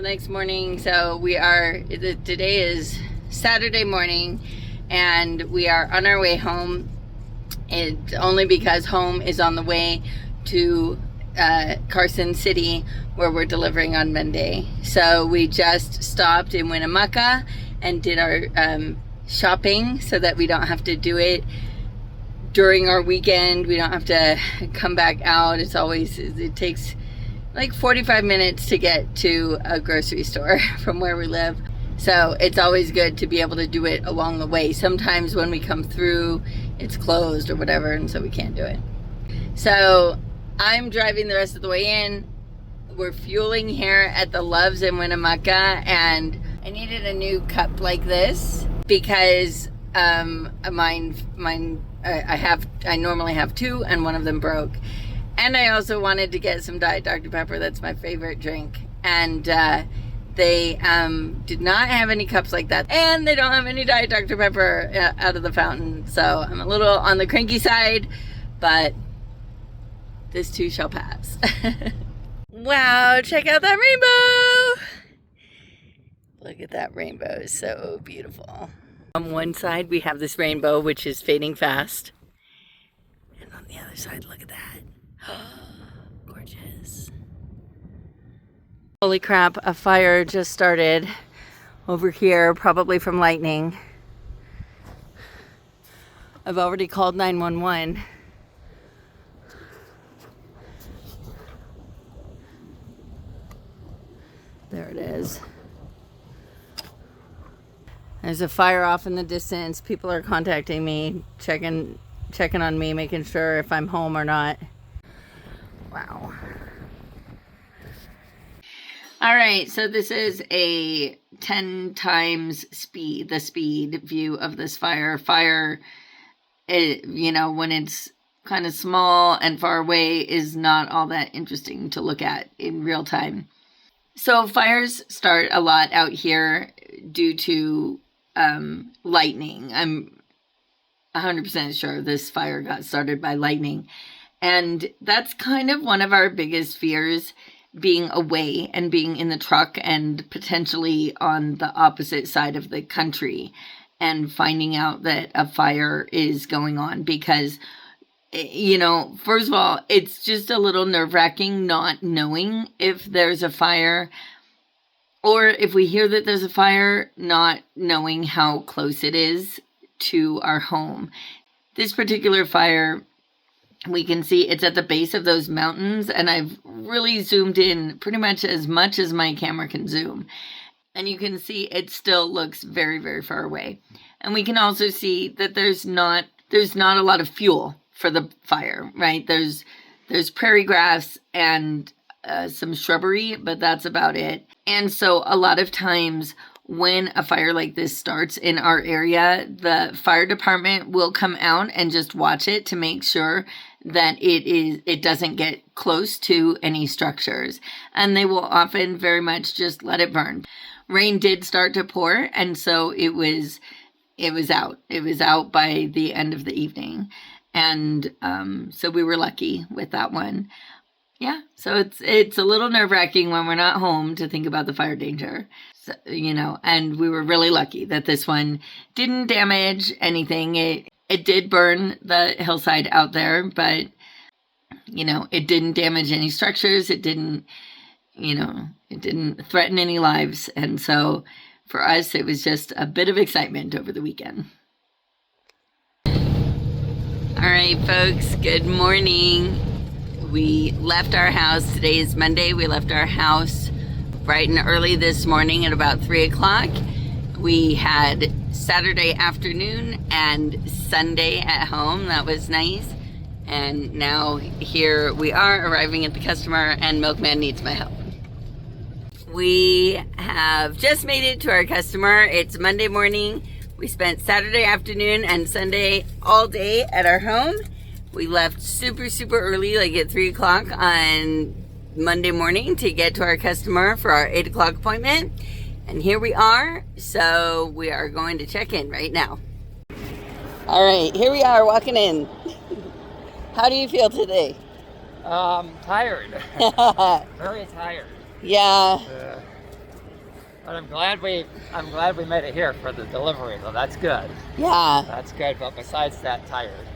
next morning. So today is Saturday morning and we are on our way home. It's only because home is on the way to Carson City, where we're delivering on Monday. So we just stopped in Winnemucca and did our shopping so that we don't have to do it during our weekend. We don't have to come back out. It takes like 45 minutes to get to a grocery store from where we live. So it's always good to be able to do it along the way. Sometimes when we come through, it's closed or whatever, and so we can't do it. So I'm driving the rest of the way in. We're fueling here at the Loves in Winnemucca, and I needed a new cup like this because I normally have two and one of them broke. And I also wanted to get some Diet Dr. Pepper. That's my favorite drink. And they did not have any cups like that. And they don't have any Diet Dr. Pepper out of the fountain. So I'm a little on the cranky side, but this too shall pass. Wow, check out that rainbow. Look at that rainbow, it's so beautiful. On one side we have this rainbow which is fading fast. And on the other side, look at that. Gorgeous. Holy crap, a fire just started over here, probably from lightning. I've already called 911. There it is. There's a fire off in the distance. People are contacting me, checking on me, making sure if I'm home or not. Wow. All right, so this is a 10 times the speed view of this fire. Fire, when it's kind of small and far away, is not all that interesting to look at in real time. So fires start a lot out here due to lightning. I'm 100% sure this fire got started by lightning. And that's kind of one of our biggest fears, being away and being in the truck and potentially on the opposite side of the country and finding out that a fire is going on. Because, first of all, it's just a little nerve-wracking not knowing if there's a fire, or if we hear that there's a fire, not knowing how close it is to our home. This particular fire, we can see it's at the base of those mountains, and I've really zoomed in pretty much as my camera can zoom. And you can see it still looks very, very far away. And we can also see that there's not a lot of fuel for the fire, right? There's prairie grass and some shrubbery, but that's about it. And so a lot of times when a fire like this starts in our area, the fire department will come out and just watch it to make sure that it doesn't get close to any structures. And they will often very much just let it burn. Rain did start to pour, and so it was out. It was out by the end of the evening. And so we were lucky with that one. Yeah, so it's a little nerve-wracking when we're not home to think about the fire danger. So, and we were really lucky that this one didn't damage anything. It did burn the hillside out there, but, it didn't damage any structures. It didn't threaten any lives. And so for us, it was just a bit of excitement over the weekend. All right, folks, good morning. We left our house. Today is Monday. We left our house bright and early this morning at about 3 o'clock. We had Saturday afternoon and Sunday at home. That was nice. And now here we are arriving at the customer, and Milkman needs my help. We have just made it to our customer. It's Monday morning. We spent Saturday afternoon and Sunday all day at our home. We left super, super early, like at 3 o'clock on Monday morning to get to our customer for our 8 o'clock appointment. And here we are. So we are going to check in right now. All right, here we are walking in. How do you feel today? Tired. Very tired. Yeah. But I'm glad we made it here for the delivery, though. That's good. Yeah. That's good, but besides that, tired.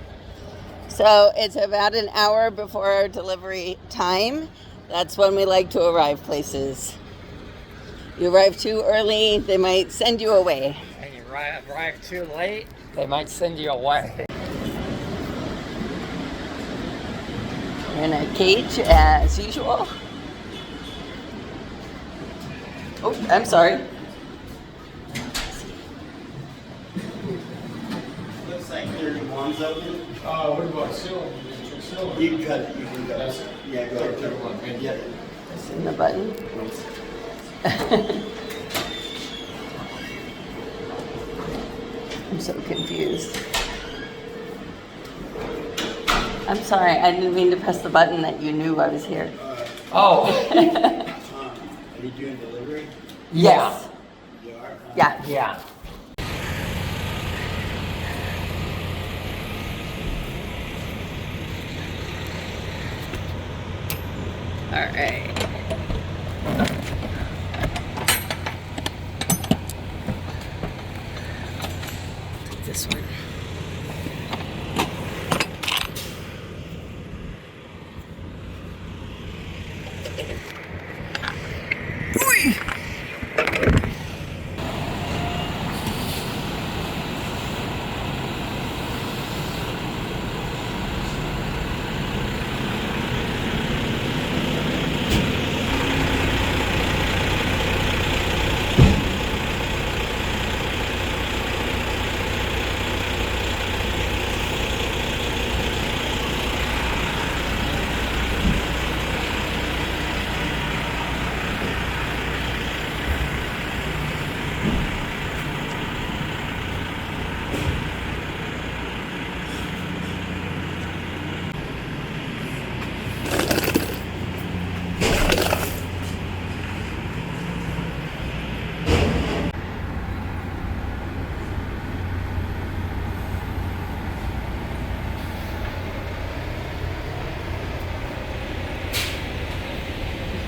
So it's about an hour before our delivery time. That's when we like to arrive places. You arrive too early, they might send you away. And you arrive too late, they might send you away. We're in a cage as usual. Oh, I'm sorry. Looks like 31's open. What about seal? You can cut it, you can cut it. Yeah, go ahead. 31. Yeah. Press in the button. I'm so confused. I'm sorry, I didn't mean to press the button that you knew I was here. Oh. Are you doing delivery? Yes. You are? Yeah. Yeah. All right. This one.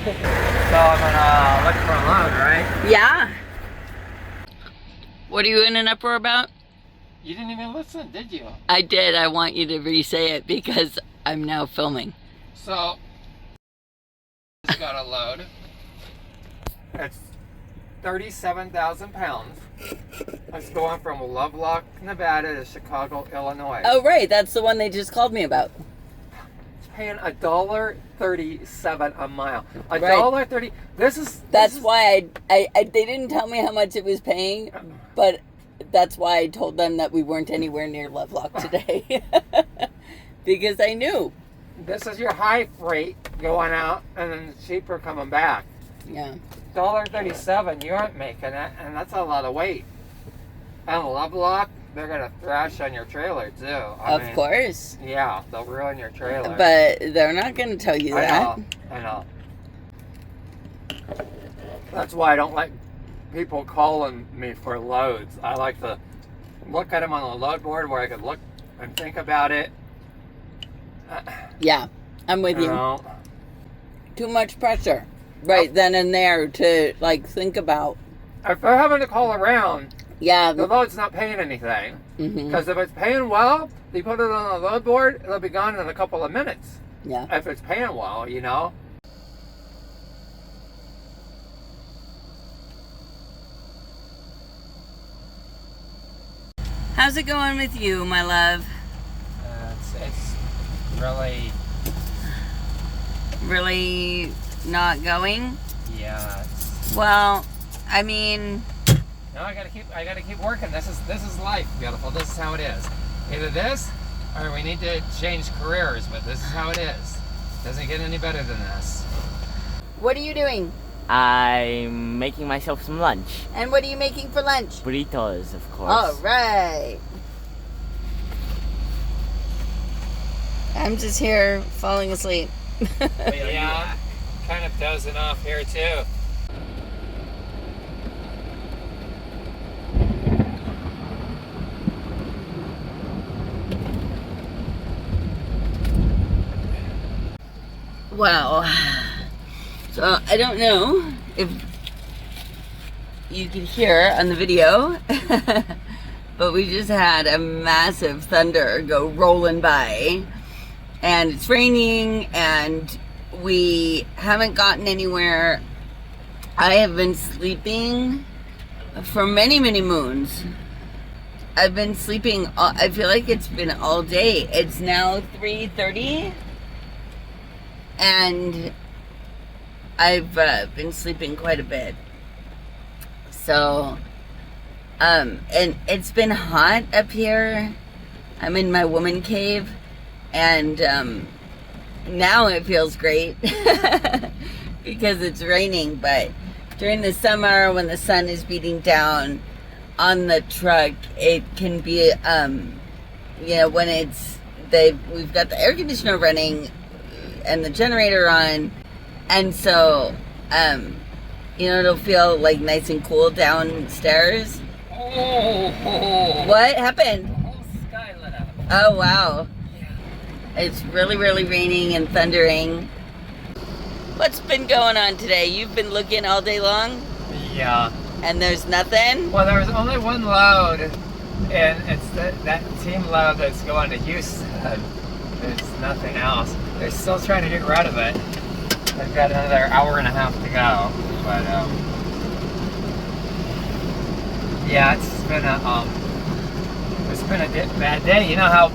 So I'm gonna look for a load, right? Yeah. What are you in an uproar about? You didn't even listen, did you? I did. I want you to re-say it because I'm now filming. So, it's got a load. It's 37,000 pounds. It's going from Lovelock, Nevada to Chicago, Illinois. Oh, right. That's the one they just called me about. It's paying $1.37 a mile. Right. $1.30. That's why I they didn't tell me how much it was paying, but that's why I told them that we weren't anywhere near Lovelock today. Because I knew. This is your high freight going out and then cheaper coming back. Yeah. $1.37, you aren't making it, and that's a lot of weight. And Lovelock, they're gonna thrash on your trailer too. Of course. Yeah, they'll ruin your trailer. But they're not going to tell you that. I know. That's why I don't like people calling me for loads. I like to look at them on the load board where I could look and think about it. Yeah, I'm with you. Know. Too much pressure right then and there to like think about. If they're having to call around, Yeah. the load's not paying anything. Mhm. Because if it's paying well, you put it on the load board, it'll be gone in a couple of minutes. Yeah. If it's paying well, you know. How's it going with you, my love? It's really, Really not going? yeah. Well, I mean, No, I gotta keep working. This is life, beautiful. This is how it is. Either this, or we need to change careers. But this is how it is. Doesn't get any better than this. what are you doing? I'm making myself some lunch. And what are you making for lunch? Burritos, of course. All right. I'm just here falling asleep. Yeah, kind of dozing off here too. Well, so I don't know if you could hear on the video, but we just had a massive thunder go rolling by, and it's raining, and we haven't gotten anywhere. I have been sleeping for many, many moons. I've been sleeping, I feel like it's been all day. It's now 3:30, and I've been sleeping quite a bit. So, and it's been hot up here. I'm in my woman cave, and now it feels great because it's raining. But during the summer, when the sun is beating down on the truck, it can be, you know, when we've got the air conditioner running and the generator on, and so, you know, it'll feel like nice and cool downstairs. Oh! What happened? The whole sky lit up. Oh, wow. Yeah. It's really, really raining and thundering. What's been going on today? You've been looking all day long? Yeah. And there's nothing? Well, there was only one load, and it's that team load that's going to Houston. There's nothing else. They're still trying to get rid of it. They've got another hour and a half to go, but yeah, it's been a bad day. You know how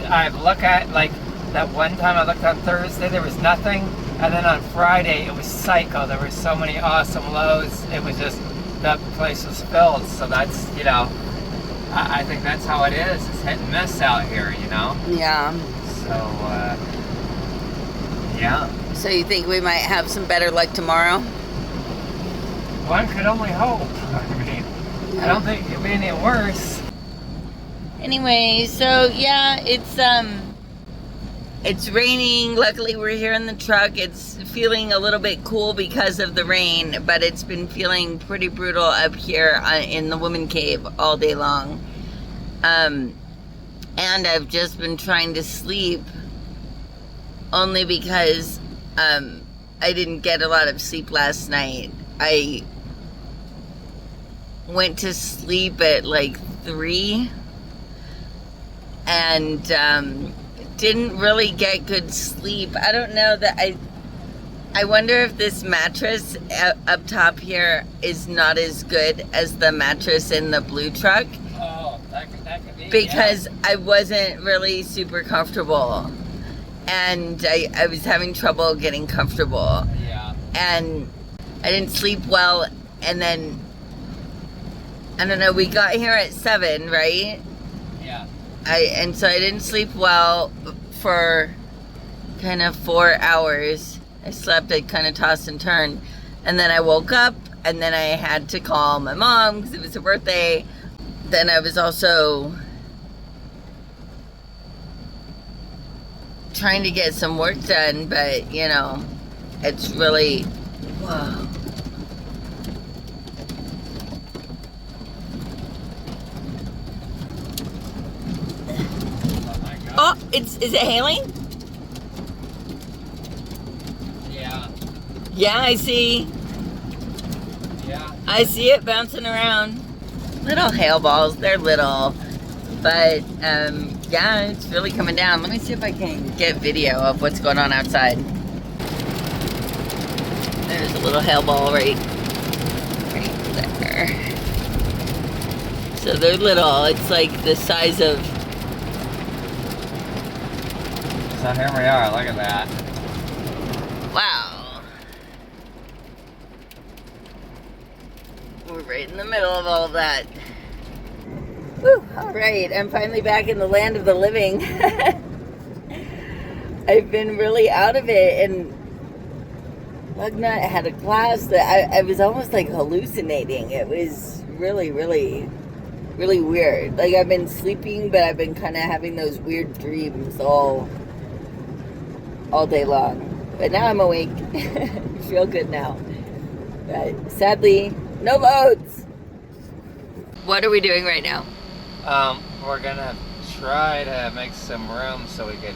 I look at, like, that one time I looked on Thursday, there was nothing, and then on Friday it was psycho. There were so many awesome loads. It was just, that place was filled. So that's, you know, I think that's how it is. It's hit and miss out here, you know. Yeah. So yeah. So you think we might have some better luck tomorrow? One could only hope. I mean, I don't think it could be any worse. Anyway, so yeah, it's raining. Luckily, we're here in the truck. It's feeling a little bit cool because of the rain, but it's been feeling pretty brutal up here in the woman cave all day long. And I've just been trying to sleep only because I didn't get a lot of sleep last night. I went to sleep at like 3 and didn't really get good sleep. I don't know that I wonder if this mattress up top here is not as good as the mattress in the blue truck. Oh, that could be. Because yeah. I wasn't really super comfortable, and I was having trouble getting comfortable. Yeah. And I didn't sleep well, and then I don't know, we got here at 7, right? Yeah. And so I didn't sleep well for kind of 4 hours. I slept, I kind of tossed and turned, and then I woke up, and then I had to call my mom because it was her birthday. Then I was also trying to get some work done, but you know, it's really, whoa. Oh, is it hailing? Yeah. Yeah, I see. Yeah. I see it bouncing around. Little hail balls, they're little. But, yeah, it's really coming down. Let me see if I can get video of what's going on outside. There's a little hail ball right there. So they're little. It's like the size of... So here we are, look at that. Wow. We're right in the middle of all of that. Whew, all right, I'm finally back in the land of the living. I've been really out of it, and Lugnut had a class that I was almost like hallucinating. It was really, really, really weird. Like, I've been sleeping, but I've been kind of having those weird dreams all day long. But now I'm awake. I feel good now. But sadly, no loads. What are we doing right now? We're gonna try to make some room so we could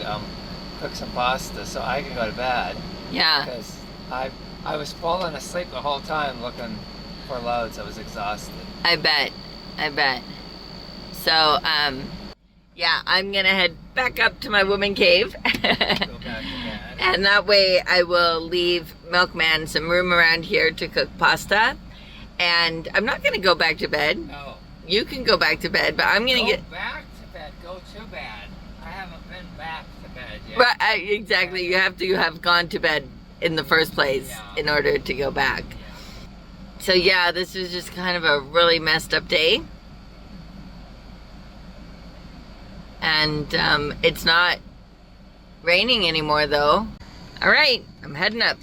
cook some pasta so I can go to bed. Yeah. Because I was falling asleep the whole time looking 4 loads. I was exhausted. I bet. So, yeah, I'm gonna head back up to my woman cave. Go back to bed. And that way I will leave Milkman some room around here to cook pasta. And I'm not gonna go back to bed. No. You can go back to bed, but I'm gonna Go back to bed. Go to bed. I haven't been back to bed yet. Right, exactly. You have to have gone to bed in the first place in order to go back. So yeah, this was just kind of a really messed up day. And it's not raining anymore though. All right, I'm heading up.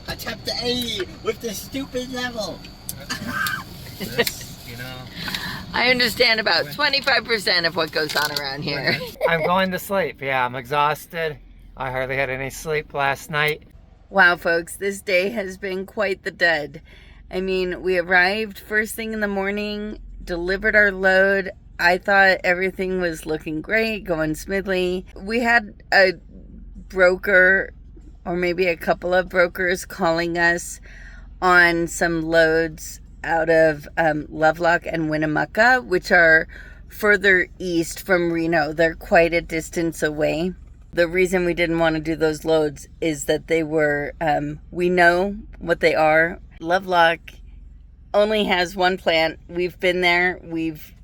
Attempt to A with the stupid level. This, you know. I understand about 25% of what goes on around here. I'm going to sleep. Yeah, I'm exhausted. I hardly had any sleep last night. Wow, folks, this day has been quite the dud. I mean, we arrived first thing in the morning, delivered our load. I thought everything was looking great, going smoothly. We had a broker, or maybe a couple of brokers, calling us on some loads out of Lovelock and Winnemucca, which are further east from Reno. They're quite a distance away. The reason we didn't want to do those loads is that they were, we know what they are. Lovelock only has one plant. We've been there. We've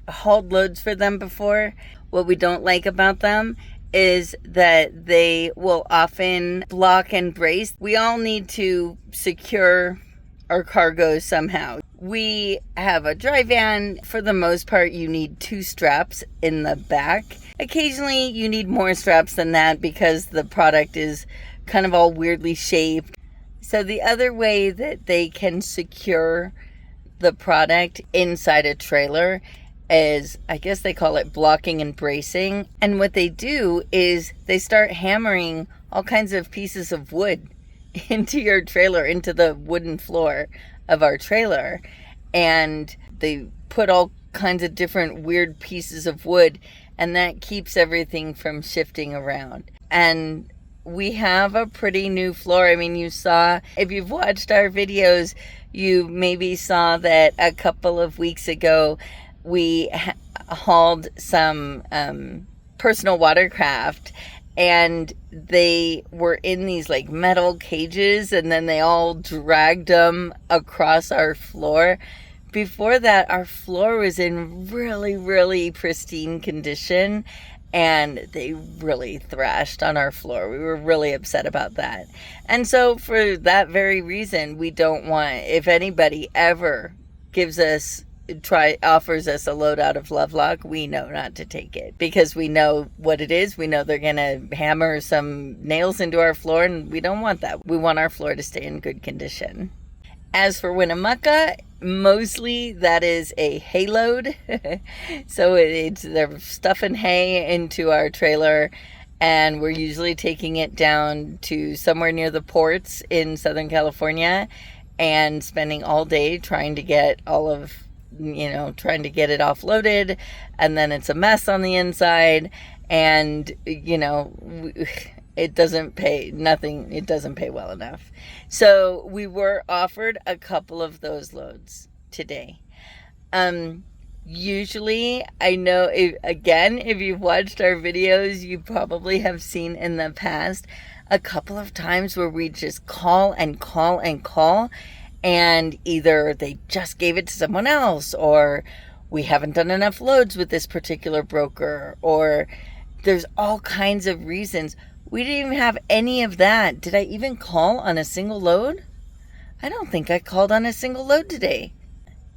hauled loads for them before. What we don't like about them is that they will often block and brace. We all need to secure our cargo somehow. We have a dry van. For the most part, you need 2 straps in the back. Occasionally, you need more straps than that because the product is kind of all weirdly shaped. So the other way that they can secure the product inside a trailer is, I guess they call it blocking and bracing. And what they do is they start hammering all kinds of pieces of wood into your trailer, into the wooden floor of our trailer. And they put all kinds of different weird pieces of wood, and that keeps everything from shifting around. And we have a pretty new floor. I mean, you saw, if you've watched our videos, you maybe saw that a couple of weeks ago, we hauled some personal watercraft, and they were in these like metal cages, and then they all dragged them across our floor. Before that, our floor was in really, really pristine condition, and they really thrashed on our floor. We were really upset about that. And so for that very reason, we don't want, if anybody ever offers us a load out of Lovelock, we know not to take it, because we know what it is. We know they're gonna hammer some nails into our floor, and we don't want that. We want our floor to stay in good condition. As for Winnemucca, mostly that is a hay load. So they're stuffing hay into our trailer, and we're usually taking it down to somewhere near the ports in Southern California and spending all day trying to get trying to get it offloaded, and then it's a mess on the inside, and it doesn't pay well enough. So we were offered a couple of those loads today. Usually, I know, if you've watched our videos, you probably have seen in the past a couple of times where we just call and call and call, and either they just gave it to someone else, or we haven't done enough loads with this particular broker, or there's all kinds of reasons. We didn't even have any of that. Did I even call on a single load? I don't think I called on a single load today.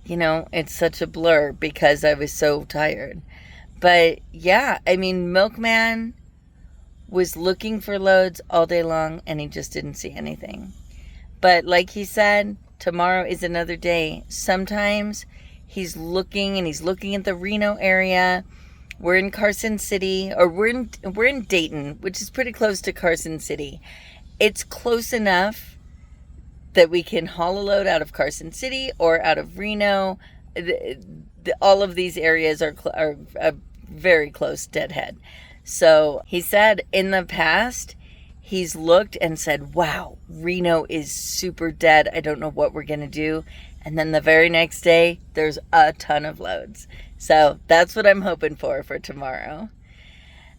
It's such a blur because I was so tired. But yeah, I mean, Milkman was looking for loads all day long, and he just didn't see anything. But like he said, tomorrow is another day. Sometimes he's looking at the Reno area. We're in Carson City, or we're in Dayton, which is pretty close to Carson City. It's close enough that we can haul a load out of Carson City or out of Reno. All of these areas are very close deadhead. So he said in the past, he's looked and said, wow, Reno is super dead. I don't know what we're going to do. And then the very next day, there's a ton of loads. So that's what I'm hoping for tomorrow.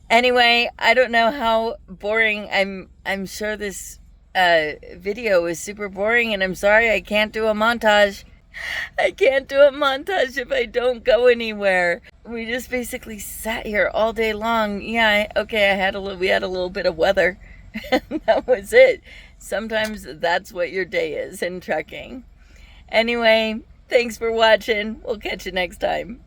Anyway, I don't know how boring. I'm sure this video is super boring, and I'm sorry I can't do a montage. I can't do a montage if I don't go anywhere. We just basically sat here all day long. Yeah, okay, we had a little bit of weather. And that was it. Sometimes that's what your day is in trekking. Anyway, thanks for watching. We'll catch you next time.